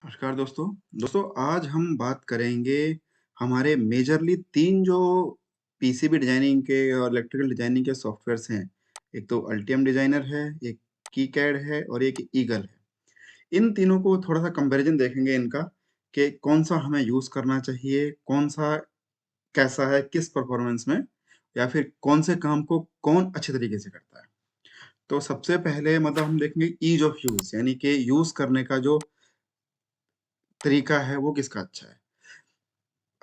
नमस्कार दोस्तों। दोस्तों आज हम बात करेंगे हमारे मेजरली 3 जो पीसीबी डिज़ाइनिंग के और इलेक्ट्रिकल डिज़ाइनिंग के सॉफ्टवेयर्स हैं। एक तो अल्टियम डिज़ाइनर है, एक कीकैड है और एक ईगल है। इन तीनों को थोड़ा-सा कंपैरिज़न देखेंगे इनका कि कौन-सा हमें यूज़ करना चाहिए, कौन-सा कैसा है, किस परफ़ॉर्मेंस में या फिर कौन से काम को कौन अच्छे तरीके से करता है। तो सबसे पहले मतलब हम देखेंगे ईज़ ऑफ यूज़ यानी कि यूज़ करने का जो तरीका है वो किसका अच्छा है।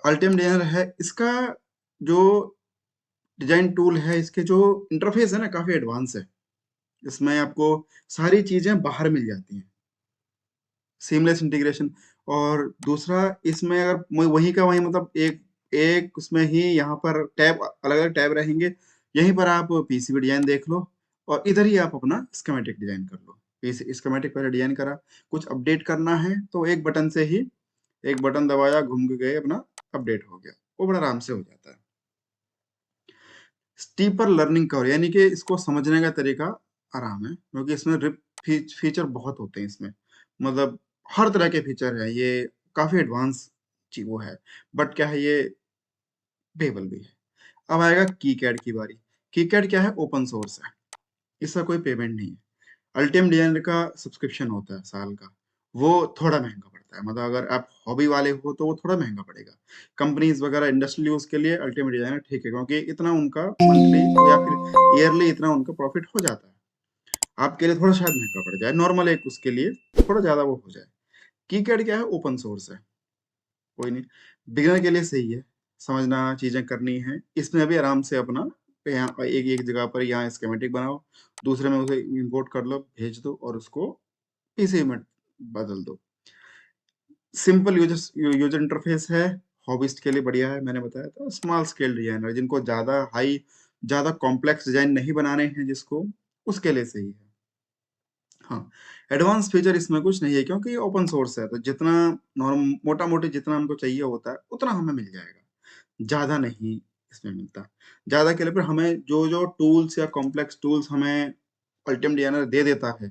अल्टियम डिज़ाइनर है, इसका जो डिज़ाइन टूल है, इसके जो इंटरफ़ेस है ना काफ़ी एडवांस है। इसमें आपको सारी चीज़ें बाहर मिल जाती हैं, सीमलेस इंटीग्रेशन। और दूसरा इसमें अगर वहीं का वहीं मतलब एक एक उसमें ही यहाँ पर टैब अलग-अलग टैब रहेंगे, यहीं पर आप पीसीबी डिज़ाइन देख लो और इधर ही आप अपना स्कीमेटिक डिज़ाइन कर लो। स्कीमेटिक पहले डिज़ाइन करा, कुछ अपडेट करना है तो एक बटन से ही एक बटन दबाया, घूम के गए अपना अपडेट हो गया। वो बड़ा आराम से हो जाता है। स्टीपर लर्निंग कर्व यानी कि इसको समझने का तरीका आराम है क्योंकि इसमें फीचर बहुत होते हैं इसमें। मतलब हर तरह के फीचर है, ये काफ़ी एडवांस वो है। बट क्या है, ये पेबल भी है। अब आएगा कीकैड की बारी। कीकैड क्या है, ओपन सोर्स है, इसका कोई पेमेंट नहीं है। अल्टियम डिजाइनर का सब्सक्रिप्शन होता है साल का, वो थोड़ा महंगा पड़ता है। मतलब अगर आप हॉबी वाले हो तो वो थोड़ा महंगा पड़ेगा। कंपनीज वगैरह इंडस्ट्रियल यूज के लिए अल्टियम डिजाइनर ठीक है क्योंकि इतना उनका मंथली या फिर ईयरली इतना उनका प्रॉफिट हो जाता है। आपके लिए थोड़ा शायद महंगा पड़ जाए, नॉर्मल एक उसके लिए थोड़ा ज्यादा वो हो जाए। कीकैड क्या है, ओपन सोर्स है, कोई नहीं, बिगिनर के लिए सही है। समझना, चीजें करनी है, इसमें भी आराम से अपना यहाँ एक एक जगह पर यहाँ स्कीमेटिक बनाओ, दूसरे में उसे इंपोर्ट कर लो, भेज दो और उसको इसी में बदल दो। सिंपल यूजर इंटरफेस है, हॉबिस्ट के लिए बढ़िया है। मैंने बताया था स्मॉल स्केल डिजाइनर जिनको ज्यादा कॉम्प्लेक्स डिजाइन नहीं बनाने हैं जिसको, उसके लिए सही है। हाँ, एडवांस फीचर इसमें कुछ नहीं है क्योंकि ये ओपन सोर्स है, तो जितना नॉर्म मोटा मोटी जितना हमको चाहिए होता है उतना हमें मिल जाएगा, ज्यादा नहीं इसमें मिलता। ज्यादा के लिए फिर हमें जो जो टूल्स या कॉम्प्लेक्स टूल्स हमें अल्टियम डिजाइनर दे देता है,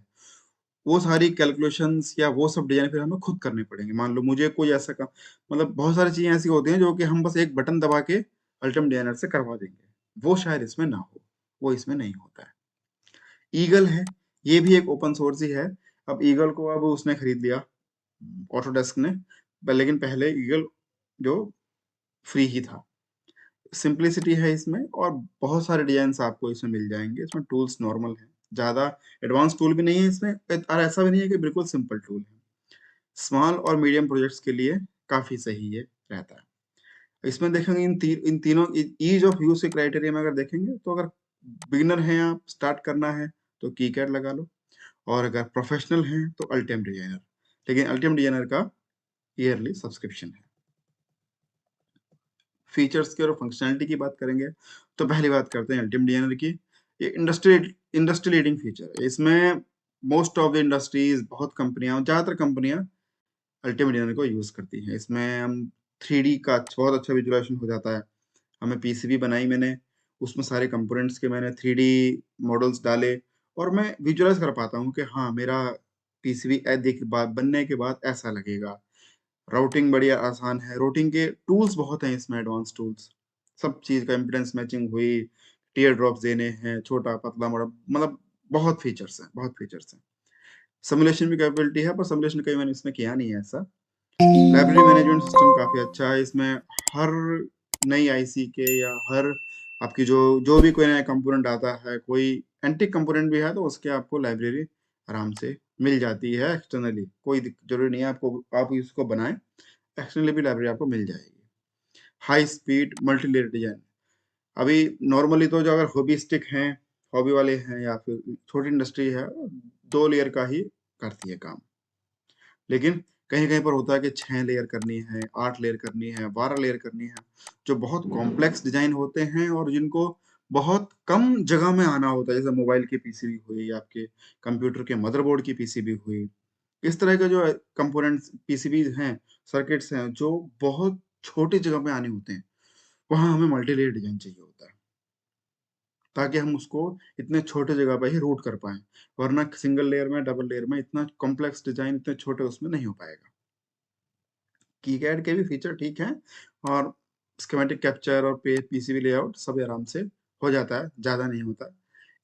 वो सारी कैलकुलेशंस या वो सब डिजाइन फिर हमें खुद करने पड़ेंगे। मान लो मुझे कोई ऐसा काम, मतलब बहुत सारी चीजें ऐसी होती हैं जो कि हम बस एक बटन दबा के अल्टम डिजाइनर से करवा देंगे, वो शायद इसमें ना हो, वो इसमें नहीं होता है। ईगल है, ये भी एक ओपन सोर्स ही है। अब ईगल को अब उसने खरीद लिया, ऑटोडेस्क ने, लेकिन पहले ईगल जो फ्री ही था। सिंपलिसिटी है इसमें और बहुत सारे डिजाइन आपको इसमें मिल जाएंगे। इसमें टूल्स नॉर्मल है, ज्यादा एडवांस टूल भी नहीं है इसमें और ऐसा भी नहीं है कि बिल्कुल सिंपल टूल है। स्मॉल और मीडियम प्रोजेक्ट्स के लिए काफी सही ये रहता है। इसमें देखेंगे इन तीनों ईज ऑफ यूज के क्राइटेरिया में अगर देखेंगे तो अगर बिगिनर हैं आप, स्टार्ट करना है तो कीकैड लगा लो, और अगर प्रोफेशनल हैं तो अल्टियम डिजाइनर। लेकिन अल्टियम डिजाइनर का ईयरली सब्सक्रिप्शन है। फीचर्स की और फंक्शनैलिटी की बात करेंगे तो पहली बात करते हैं अल्टियम डिजाइनर की। ये इंडस्ट्री लीडिंग फीचर है। इसमें मोस्ट ऑफ द इंडस्ट्रीज, बहुत कंपनियां, ज़्यादातर कंपनियां अल्टियम डिजाइनर को यूज करती हैं। इसमें हम 3D का बहुत अच्छा विजुअलाइजेशन हो जाता है। हमें पीसीबी बनाई मैंने, उसमें सारे कंपोनेंट्स के मैंने 3D मॉडल्स डाले और मैं विजुअलाइज कर पाता हूँ कि हाँ मेरा पीसीबी देख बनने के बाद ऐसा लगेगा। राउटिंग बढ़िया आसान है, राउटिंग के टूल्स बहुत हैं इसमें, एडवांस टूल्स, सब चीज़ का इम्पीडेंस मैचिंग हुई, टीयर ड्रॉप्स देने हैं, छोटा पतला बड़ा, मतलब बहुत फीचर्स हैं, बहुत फीचर्स हैं। सिमुलेशन भी कैपेबिलिटी है, पर सिमुलेशन कहीं मैंने इसमें किया नहीं है ऐसा। लाइब्रेरी मैनेजमेंट सिस्टम काफ़ी अच्छा है इसमें। हर नई आईसी के या हर आपकी जो जो भी कोई नया कंपोनेंट आता है, कोई एंटिक कंपोनेंट भी है तो उसके आपको लाइब्रेरी आराम से मिल जाती है एक्सटर्नली। कोई जरूरी नहीं है आपको आप इसको बनाएं, एक्सटर्नली भी लाइब्रेरी आपको मिल जाएगी। High speed multi layer design. अभी नॉर्मली तो जो अगर हॉबीस्टिक हैं, हॉबी वाले हैं या फिर छोटी इंडस्ट्री है, 2 लेयर का ही करती है काम। लेकिन कहीं-कहीं पर होता है कि 6 लेयर करनी है, 8 लेयर करनी है, 12 लेयर करनी है, जो बहुत कॉम्प्लेक्स डिज़ाइन होते हैं और जिनको बहुत कम जगह में आना होता है। जैसे मोबाइल की पीसीबी हुई, आपके कंप्यूटर के मदरबोर्ड की पीसीबी हुई। इस तरह के जो कंपोनेंट्स पीसीबीज़ हैं, सर्किट्स हैं, जो बहुत छोटी जगह में आने होते हैं, वहाँ हमें मल्टी लेयर डिज़ाइन चाहिए होता है, ताकि हम उसको इतने छोटे जगह पे ही रूट कर पाएँ। वरना सिंगल लेयर में, डबल लेयर में इतना कॉम्प्लेक्स डिज़ाइन इतने छोटे उसमें नहीं हो पाएगा। कीकैड के भी फीचर ठीक हैं और स्कीमेटिक कैप्चर और पीसीबी लेआउट सब आराम से हो जाता है, ज़्यादा नहीं होता।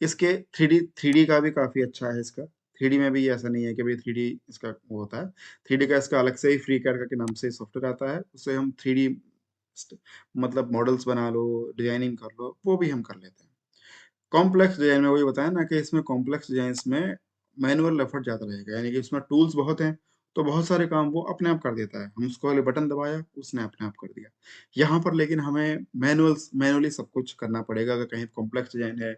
इसके 3D का भी काफ़ी अच्छा है इसका। 3D में भी ऐसा नहीं है कि भाई 3D इसका वो होता है। 3D का इसका अलग से ही फ्रीकैड के नाम से सॉफ्टवेयर आता है। उससे हम 3D मतलब मॉडल्स बना लो, डिजाइनिंग कर लो, वो भी हम कर लेते हैं। कॉम्प्लेक्स डिजाइन में वही बताया ना कि इसमें कॉम्प्लेक्स डिजाइन्स में मैनुअल एफर्ट ज़्यादा रहेगा, यानी कि इसमें टूल्स बहुत हैं, तो बहुत सारे काम वो अपने आप कर देता है। हम उसको वाले बटन दबाया, उसने अपने आप कर दिया। यहाँ पर लेकिन हमें मैनुअली सब कुछ करना पड़ेगा। अगर कहीं कॉम्प्लेक्स डिजाइन है,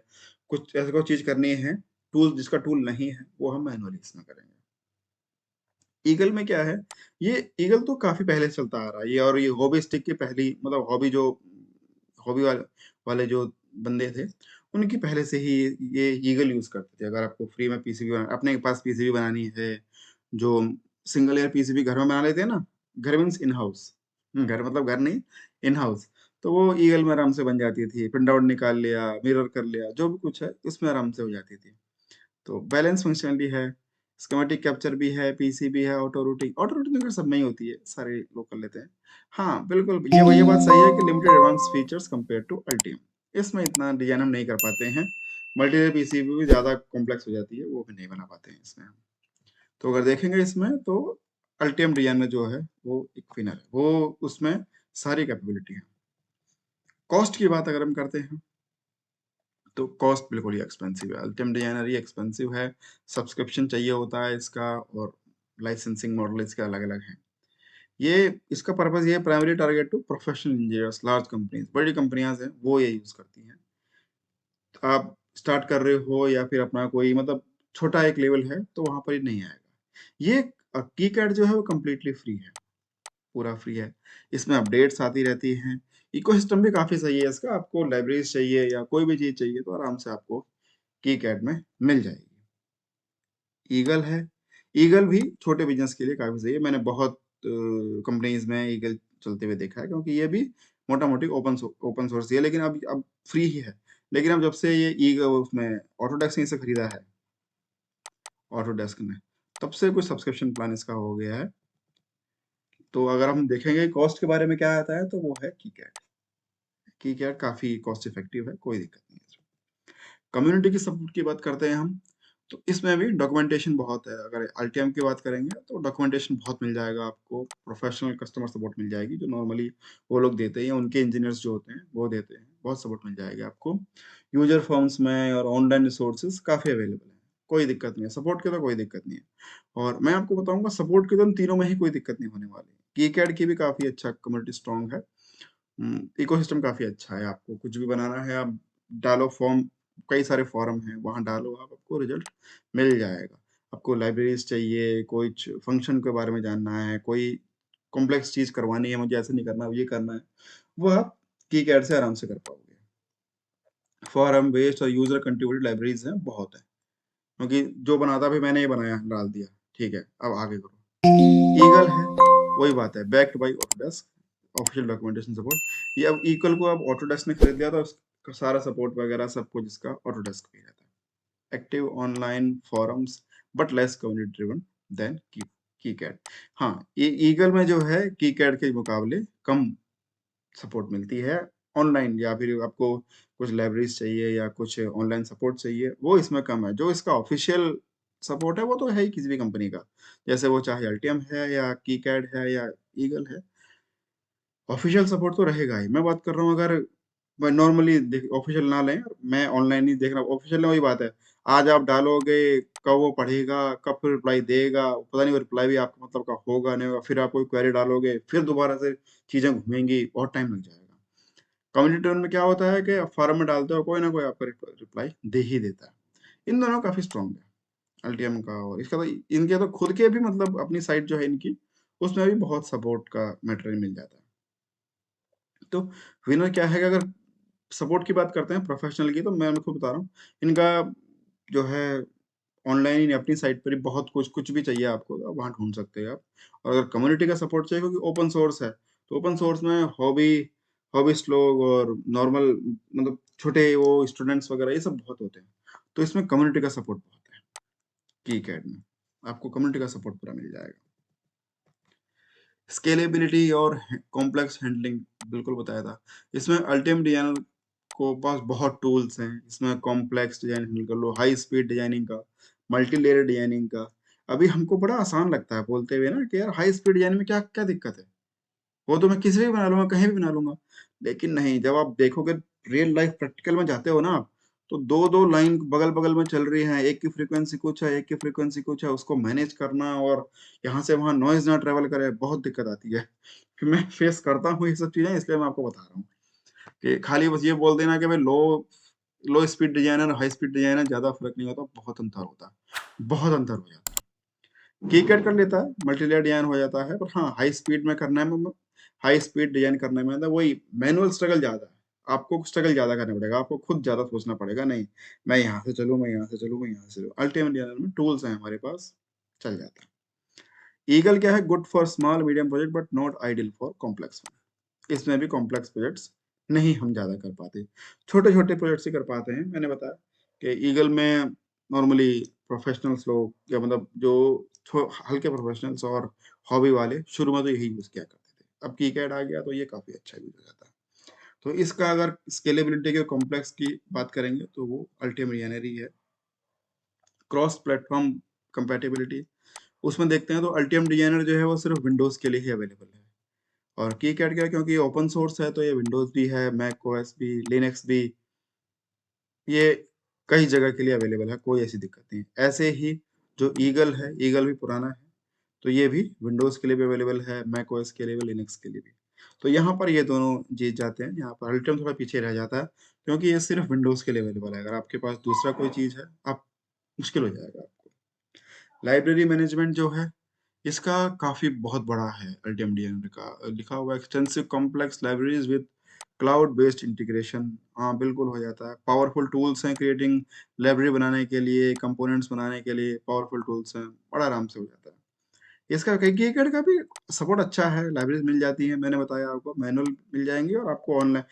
कुछ ऐसी कोई चीज़ करनी है, टूल जिसका टूल नहीं है, वो हम मैनुअली इसमें करेंगे। ईगल में क्या है, ये ईगल तो काफ़ी पहले से चलता आ रहा है ये, और ये हॉबी स्टिक की पहली मतलब हॉबी वाले जो बंदे थे, उनकी पहले से ही ये ईगल यूज़ करते थे। अगर आपको फ्री में पीसीबी अपने पास पीसीबी बनानी है, जो सिंगल लेयर पीसीबी घर में बना लेते हैं ना, घर मीन्स इन हाउस, घर मतलब घर नहीं, इन हाउस, तो वो ईगल में आराम से बन जाती थी। प्रिंट आउट निकाल लिया, मिरर कर लिया, जो भी कुछ है उसमें आराम से हो जाती थी। तो बैलेंस फंक्शनलिटी है, स्कीमेटिक कैप्चर भी है, पीसी भी है, ऑटो रूटिंग अगर सब में ही होती है, सारे लोग कर लेते हैं। हाँ, बिल्कुल, ये बात सही है कि limited advance features compare to Altium, इसमें इतना डिजाइन हम नहीं कर पाते हैं। मल्टीलेयर पीसीबी भी ज़्यादा कॉम्प्लेक्स हो जाती है, वो भी नहीं बना पाते हैं इसमें हम। तो अगर देखेंगे इसमें तो अल्टीम डिजाइन में जो है वो एक विनर है, वो उसमें सारी कैपेबिलिटी है। कॉस्ट की बात अगर हम करते हैं, तो कॉस्ट बिल्कुल ही एक्सपेंसिव है। अल्टीम डिजाइनर ही एक्सपेंसिव है, सब्सक्रिप्शन चाहिए होता है इसका, और लाइसेंसिंग मॉडल इसके अलग-अलग हैं। ये इसका पर्पस ये है, primary target to professional engineers, large companies, बड़ी कंपनियां हैं वो ये यूज करती हैं। तो आप स्टार्ट कर रहे हो या फिर अपना कोई मतलब छोटा एक लेवल है, तो वहां पर ही नहीं आएगा। ये कीकैड जो है वो कम्प्लीटली फ्री है, पूरा फ्री है। इसमें अपडेट्स आती रहती हैं। इकोसिस्टम भी काफी सही है इसका। आपको लाइब्रेरीज चाहिए या कोई भी चीज चाहिए, तो आराम से आपको कीकैड में मिल जाएगी। ईगल है, ईगल भी छोटे बिजनेस के लिए काफी सही है। मैंने बहुत कंपनीज में ईगल चलते हुए देखा है, क्योंकि ये भी मोटा मोटी ओपन सोर्स ही है, लेकिन अब फ्री ही है। लेकिन अब जब से ये ईगल उसमें ऑटोडेस्क ने इसे खरीदा है, ऑटोडेस्क ने, तब से कुछ सब्सक्रिप्शन प्लान इसका हो गया है। तो अगर हम देखेंगे कॉस्ट के बारे में क्या आता है, तो वो है कीकैड। कीकैड काफी कॉस्ट इफेक्टिव है, कोई दिक्कत नहीं है। कम्युनिटी की सपोर्ट की बात करते हैं हम, तो इसमें भी डॉक्यूमेंटेशन बहुत है। अगर अल्टीएम की बात करेंगे, तो डॉक्यूमेंटेशन बहुत मिल जाएगा आपको। प्रोफेशनल कस्टमर सपोर्ट मिल जाएगी, जो नॉर्मली वो लोग देते हैं, उनके इंजीनियर्स जो होते हैं वो देते हैं। बहुत सपोर्ट मिल जाएगी आपको। यूजर फॉर्म्स में और ऑनलाइन रिसोर्सेज काफ़ी अवेलेबल है, कोई दिक्कत नहीं है। सपोर्ट की तो कोई दिक्कत नहीं है। और मैं आपको बताऊंगा, सपोर्ट की तो इन तीनों में ही कोई दिक्कत नहीं होने वाली। कीकैड की भी काफ़ी अच्छा कम्युनिटी स्ट्रॉन्ग है। इकोसिस्टम काफ़ी अच्छा है। आपको कुछ भी बनाना है, आप डालो फॉर्म, कई सारे फॉरम हैं, वहाँ डालो आप, आपको रिजल्ट मिल जाएगा। आपको लाइब्रेरीज चाहिए, कुछ फंक्शन के बारे में जानना है, कोई कॉम्प्लेक्स चीज़ करवानी है, मुझे ऐसे नहीं करना, ये करना है, वो आप कीकैड से आराम से कर पाओगे। फॉरम बेस्ड और यूजर कंट्रीब्यूटेड लाइब्रेरीज हैं, बहुत है। क्योंकि जो बनाता भी मैंने ये बनाया, डाल दिया, ठीक है, अब आगे करो। ईगल है, वही बात है, backed by Autodesk, official documentation support. ये अब ईगल को अब ऑटोडेस्क ने खरीद लिया, तो उसका सारा सपोर्ट वगैरह सब कुछ इसका ऑटोडेस्क पे रहता है। Active online forums, but less community driven than KiCad. हाँ, ये ईगल में जो है कीकैड के मुकाबले कम सपोर्ट मिलती है ऑनलाइन, या फिर आपको कुछ लाइब्रेरीज चाहिए या कुछ ऑनलाइन सपोर्ट चाहिए, वो इसमें कम है। जो इसका ऑफिशियल सपोर्ट है, वो तो है ही किसी भी कंपनी का, जैसे वो चाहे अल्टियम है या कीकैड है या ईगल है, ऑफिशियल सपोर्ट तो रहेगा ही। मैं बात कर रहा हूँ, अगर मैं नॉर्मली ऑफिशियल ना लें, मैं ऑनलाइन ही देख रहा हूँ, ऑफिशियल में वही बात है। आज आप डालोगे, कब वो पढ़ेगा, कब फिर रिप्लाई देगा, पता नहीं वो रिप्लाई भी आपका मतलब का होगा नहीं होगा। फिर आप कोई क्वेरी डालोगे, फिर दोबारा से चीजें घूमेंगी, बहुत टाइम लग जाएगा। कम्युनिटी टेबल में क्या होता है कि फॉर्म में डालते हो, कोई ना कोई आपका रिप्लाई दे ही देता है। इन दोनों काफी स्ट्रांग है, अल्टीएम का और इसका। तो इनके तो खुद के भी मतलब अपनी साइट जो है इनकी, उसमें भी बहुत सपोर्ट का मटेरियल मिल जाता है। तो विनर क्या है कि अगर सपोर्ट की बात करते हैं प्रोफेशनल की, तो मैं आपको बता रहा हूँ, इनका जो है ऑनलाइन अपनी साइट पर ही बहुत कुछ, कुछ भी चाहिए आपको तो वहाँ ढूंढ सकते हैं आप। और अगर कम्युनिटी का सपोर्ट चाहिए, क्योंकि ओपन सोर्स है, तो ओपन सोर्स में हॉबिस्ट लोग और नॉर्मल मतलब छोटे वो स्टूडेंट्स वगैरह, ये सब बहुत होते हैं। तो इसमें कम्युनिटी का सपोर्ट बहुत है। कीकैड में आपको कम्युनिटी का सपोर्ट पूरा मिल जाएगा। स्केलेबिलिटी और कॉम्प्लेक्स हैंडलिंग बिल्कुल बताया था। इसमें अल्टीम डिजाइनर को पास बहुत टूल्स हैं। इसमें कॉम्प्लेक्स डिजाइन हैंडल कर लो, हाई स्पीड डिजाइनिंग का, मल्टी लेयर डिजाइनिंग का। अभी हमको बड़ा आसान लगता है बोलते हुए ना कि यार हाई स्पीड डिजाइन में क्या क्या दिक्कत है, वो तो मैं किसी भी बना लूंगा, कहीं भी बना लूंगा। लेकिन नहीं, जब आप देखोगे रियल लाइफ प्रैक्टिकल में जाते हो ना आप, तो दो दो लाइन बगल बगल में चल रही हैं, एक की फ्रीक्वेंसी कुछ है, एक की फ्रीक्वेंसी कुछ है, उसको मैनेज करना और यहाँ से वहाँ नॉइज ना ट्रेवल करे, बहुत दिक्कत आती है। कि मैं फेस करता हूँ ये सब चीजें, इसलिए मैं आपको बता रहा हूँ कि खाली बस ये बोल देना कि भाई लो low speed designer high speed designer ज्यादा फर्क नहीं होता, बहुत अंतर होता है, बहुत अंतर हो जाता है। की कैट कर लेता है, मल्टीलेयर डिजाइन हो जाता है, पर हाँ हाई स्पीड में करना है, हाई स्पीड डिजाइन करने में तो वही मैनुअल स्ट्रगल ज्यादा है। आपको स्ट्रगल ज्यादा करना पड़ेगा, आपको खुद ज्यादा सोचना पड़ेगा, नहीं मैं यहाँ से चलूँ, मैं यहाँ से चलूँ, मैं यहाँ से चलूँ। अल्टीमेट डिजाइनर में टूल्स हैं हमारे पास, चल जाता है। ईगल क्या है, good for small medium project but not ideal for complex. इसमें भी कॉम्प्लेक्स प्रोजेक्ट्स नहीं हम ज़्यादा कर पाते, छोटे छोटे प्रोजेक्ट्स ही कर पाते हैं। मैंने बताया कि ईगल में नॉर्मली प्रोफेशनल्स लोग या मतलब जो हल्के प्रोफेशनल्स और हॉबी वाले शुरू में तो यही यूज़ किया करते थे। अब कीकैड आ गया तो ये काफ़ी अच्छा यूज हो जाता है। तो इसका अगर स्केलेबिलिटी के कॉम्प्लेक्स की बात करेंगे तो वो अल्टीमेट ही है। क्रॉस प्लेटफॉर्म कंपेटिबिलिटी, उसमें देखते हैं तो अल्टीमेट डिजाइनर जो है वो सिर्फ विंडोज़ के लिए ही अवेलेबल है। और कीकैड क्या है, क्योंकि ओपन सोर्स है तो ये विंडोज भी है, मैक ओएस भी, लिनक्स भी, ये कई जगह के लिए अवेलेबल है, कोई ऐसी दिक्कत नहीं है। ऐसे ही जो ईगल है, ईगल भी पुराना है, तो ये भी विंडोज के लिए भी अवेलेबल है, मैक ओएस के लिए भी, लिनक्स के लिए भी। तो यहाँ पर ये दोनों जीत जाते हैं, यहाँ पर अल्टम थोड़ा पीछे रह जाता है, क्योंकि ये सिर्फ विंडोज के लिए अवेलेबल है। अगर आपके पास दूसरा कोई चीज है, आप मुश्किल हो जाएगा आपको। लाइब्रेरी मैनेजमेंट जो है, इसका काफी बहुत बड़ा है। अल्टीम डीएनए का लिखा हुआ extensive complex libraries with cloud based integration, हाँ बिल्कुल हो जाता है। पावरफुल टूल्स हैं क्रिएटिंग लाइब्रेरी बनाने के लिए, कंपोनेंट्स बनाने के लिए पावरफुल टूल्स हैं, बड़ा आराम से हो जाता है। इसका KiCad का भी सपोर्ट अच्छा है, लाइब्रेरीज मिल जाती है, मैंने बताया आपको मैनुअल मिल जाएंगे, और आपको ऑनलाइन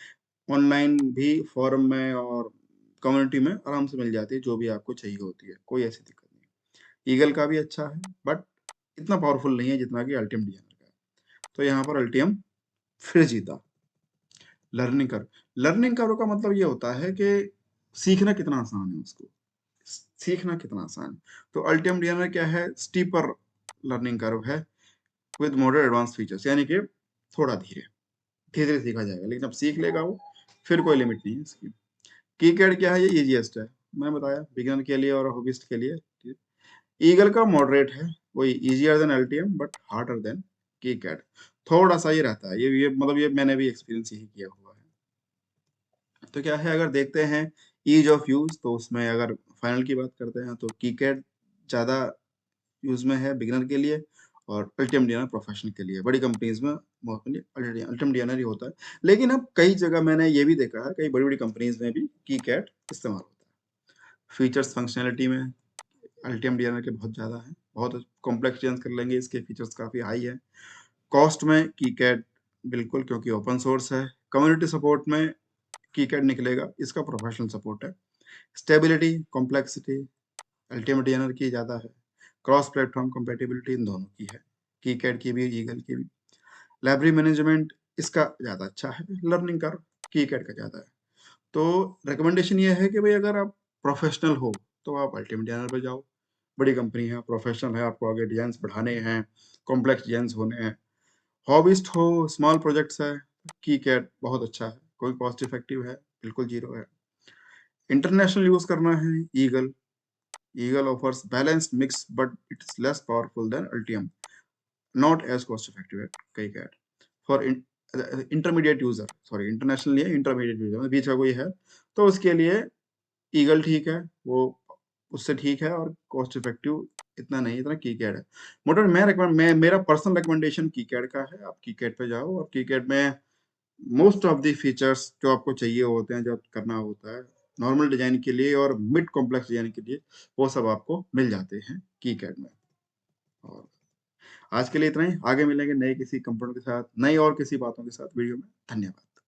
ऑनलाइन भी फॉरम में और कम्युनिटी में आराम से मिल जाती है, जो भी आपको चाहिए होती है, कोई ऐसी दिक्कत नहीं। ईगल का भी अच्छा है, बट इतना पावरफुल नहीं है जितना कि अल्टीम डिजाइनर का है। तो यहाँ पर अल्टीम फिर जीता। लर्निंग कर्व, लर्निंग कर्व का मतलब ये होता है कि सीखना कितना आसान है उसको, सीखना कितना आसान है। तो अल्टीम डिजाइनर क्या है, स्टीपर लर्निंग कर्व है विद मॉडर्न एडवांस फीचर्स, यानी कि थोड़ा धीरे धीरे धीरे सीखा जाएगा, लेकिन अब सीख लेगा वो, फिर कोई लिमिट नहीं है इसकी। कीकैड क्या है, ये इजीएस्ट है, मैं बताया बिगिनर के लिए और हॉबिस्ट के लिए। ईगल का मॉडरेट है, वही easier than Altium but harder than KiCad, थोड़ा सा ही रहता है। ये मतलब ये मैंने भी एक्सपीरियंस यही किया हुआ है। तो क्या है, अगर देखते हैं ईज ऑफ यूज, तो उसमें अगर फाइनल की बात करते हैं तो कीकैड ज्यादा यूज में है बिगिनर के लिए, और अल्टीम डिजाइनर प्रोफेशनल के लिए। बड़ी कंपनीज में मोस्टली अल्टीम डिजाइनर ही होता है, लेकिन अब कई जगह मैंने ये भी देखा है, कई बड़ी बड़ी कंपनीज में भी कीकैड इस्तेमाल होता है। फीचर्स फंक्शनैलिटी में अल्टीम डिजाइनर के बहुत ज़्यादा है, बहुत कॉम्प्लेक्स चेंज कर लेंगे, इसके फीचर्स काफ़ी हाई है। कॉस्ट में कीकैड बिल्कुल, क्योंकि ओपन सोर्स है। कम्युनिटी सपोर्ट में कीकैड निकलेगा, इसका प्रोफेशनल सपोर्ट है। स्टेबिलिटी कॉम्प्लेक्सिटी अल्टीमेट डिजाइनर की ज़्यादा है। क्रॉस प्लेटफॉर्म कंपेटिबिलिटी इन दोनों की है, कीकैड की भी, ईगल की भी। लाइब्रेरी मैनेजमेंट इसका ज़्यादा अच्छा है, लर्निंग कर्व कीकैड का ज़्यादा है। तो रिकमेंडेशन ये है कि भाई अगर आप प्रोफेशनल हो तो आप अल्टीमेट डिजाइनर पे जाओ, बड़ी कंपनी है, प्रोफेशनल है, आपको आगे डिजाइन बढ़ाने हैं, कॉम्प्लेक्स डिजाइन होने हैं। हॉबिस्ट हो, स्मॉल प्रोजेक्ट्स है, कीकैड बहुत अच्छा है, कोई कॉस्ट इफेक्टिव है, बिल्कुल जीरो है। इंटरनेशनल यूज करना है, Eagle, Eagle offers balanced mix but it's less powerful than Altium, not as cost effective है KiCad for intermediate user, sorry international नहीं है, इंटरमीडिएट यूजर बीच का कोई है, तो उसके लिए ईगल ठीक है, वो उससे ठीक है, और कॉस्ट इफेक्टिव इतना नहीं, इतना कीकैड है। मोटर मैं recommend- मैं मेरा पर्सनल रिकमेंडेशन कीकैड का है, आप कीकैड पे जाओ, और कीकैड में मोस्ट ऑफ द फीचर्स जो आपको चाहिए होते हैं, जो करना होता है नॉर्मल डिजाइन के लिए और मिड कॉम्प्लेक्स डिजाइन के लिए, वो सब आपको मिल जाते हैं कीकैड में। और आज के लिए इतना ही, आगे मिलेंगे नए किसी कंपोनेंट के साथ, नई और किसी बातों के साथ वीडियो में। धन्यवाद।